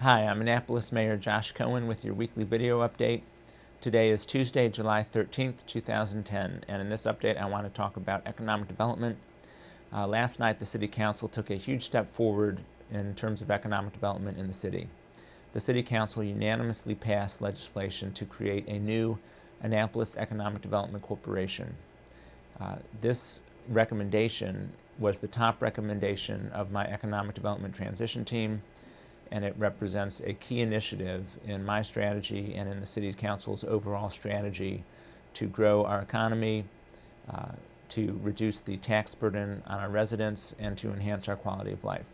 Hi, I'm Annapolis Mayor Josh Cohen with your weekly video update. Today is Tuesday, July 13th, 2010, and in this update I want to talk about economic development. Last night the City Council took a huge step forward in terms of economic development in the city. The City Council unanimously passed legislation to create a new Annapolis Economic Development Corporation. This recommendation was the top recommendation of my economic development transition team, and it represents a key initiative in my strategy and in the City Council's overall strategy to grow our economy, to reduce the tax burden on our residents, and to enhance our quality of life.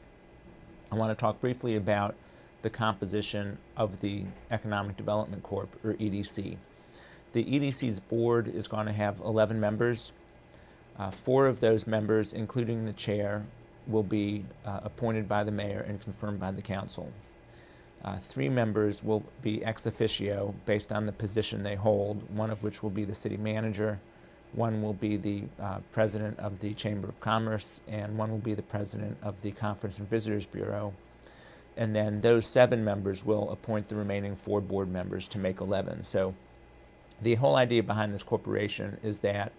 I want to talk briefly about the composition of the Economic Development Corp, or EDC. The EDC's board is going to have 11 members. 4 of those members, including the chair, will be appointed by the mayor and confirmed by the council. 3 members will be ex officio based on the position they hold, one of which will be the city manager, one will be the president of the Chamber of Commerce, and one will be the president of the Conference and Visitors Bureau. And then those 7 members will appoint the remaining 4 board members to make 11. So the whole idea behind this corporation is that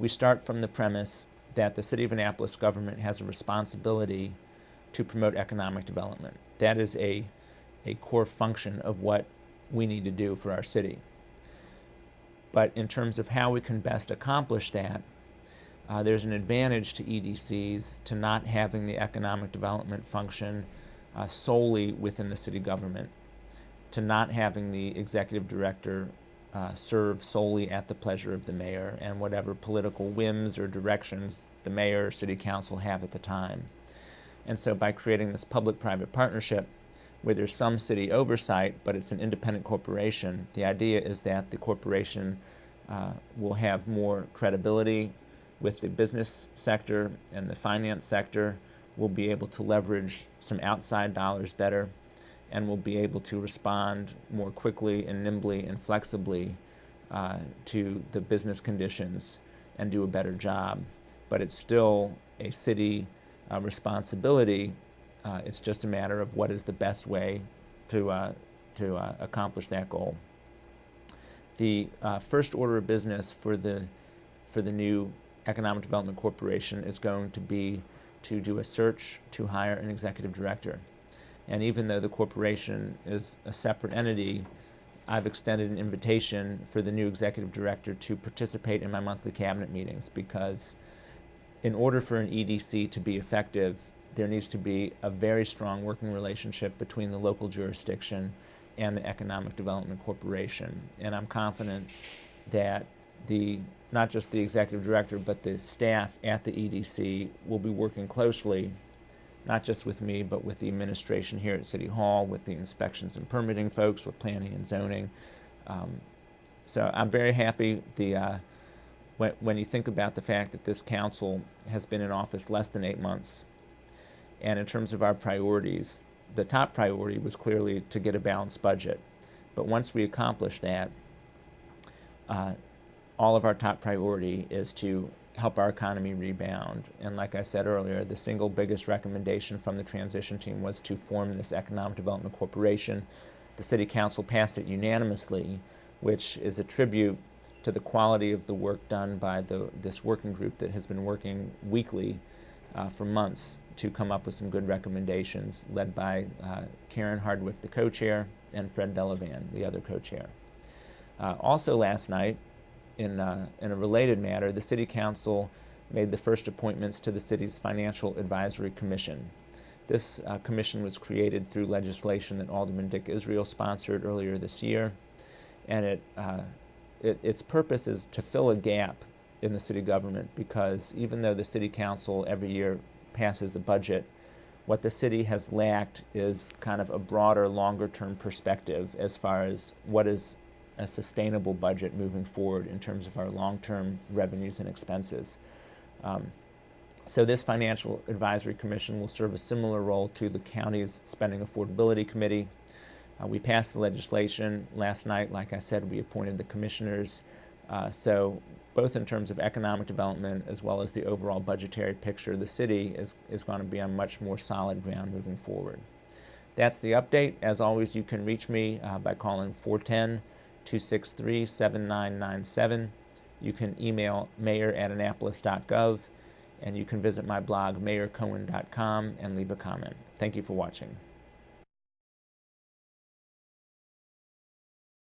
we start from the premise that the City of Annapolis government has a responsibility to promote economic development. That is a core function of what we need to do for our city. But in terms of how we can best accomplish that, there's an advantage to EDCs to not having the economic development function solely within the city government, to not having the executive director serve solely at the pleasure of the mayor and whatever political whims or directions the mayor or city council have at the time. And so by creating this public-private partnership where there's some city oversight but it's an independent corporation, the idea is that the corporation will have more credibility with the business sector, and the finance sector will be able to leverage some outside dollars better, and will be able to respond more quickly and nimbly and flexibly to the business conditions and do a better job. But it's still a city responsibility. It's just a matter of what is the best way to accomplish that goal. The first order of business for the new Economic Development Corporation is going to be to do a search to hire an executive director. And even though the corporation is a separate entity, I've extended an invitation for the new executive director to participate in my monthly cabinet meetings, because in order for an EDC to be effective, there needs to be a very strong working relationship between the local jurisdiction and the Economic Development Corporation. And I'm confident that not just the executive director, but the staff at the EDC will be working closely, not just with me, but with the administration here at City Hall, with the inspections and permitting folks, with planning and zoning. So I'm very happy. When you think about the fact that this council has been in office less than 8 months, and in terms of our priorities, the top priority was clearly to get a balanced budget. But once we accomplish that, all of our top priority is to help our economy rebound. And like I said earlier, the single biggest recommendation from the transition team was to form this Economic Development Corporation. The City Council passed it unanimously, which is a tribute to the quality of the work done by this working group that has been working weekly for months to come up with some good recommendations, led by Karen Hardwick, the co-chair, and Fred Delavan, the other co-chair. Also last night, in a related matter, the City Council made the first appointments to the city's Financial Advisory Commission. This commission was created through legislation that Alderman Dick Israel sponsored earlier this year, and its purpose is to fill a gap in the city government, because even though the City Council every year passes a budget, what the city has lacked is kind of a broader, longer-term perspective as far as what is a sustainable budget moving forward in terms of our long-term revenues and expenses. So this Financial Advisory Commission will serve a similar role to the county's Spending Affordability Committee. We passed the legislation last night. Like I said, we appointed the commissioners. So both in terms of economic development as well as the overall budgetary picture, the city is going to be on much more solid ground moving forward. That's the update. As always, you can reach me by calling 410-263-7997. You can email mayor@annapolis.gov, and you can visit my blog, mayorcohen.com, and leave a comment. Thank you for watching.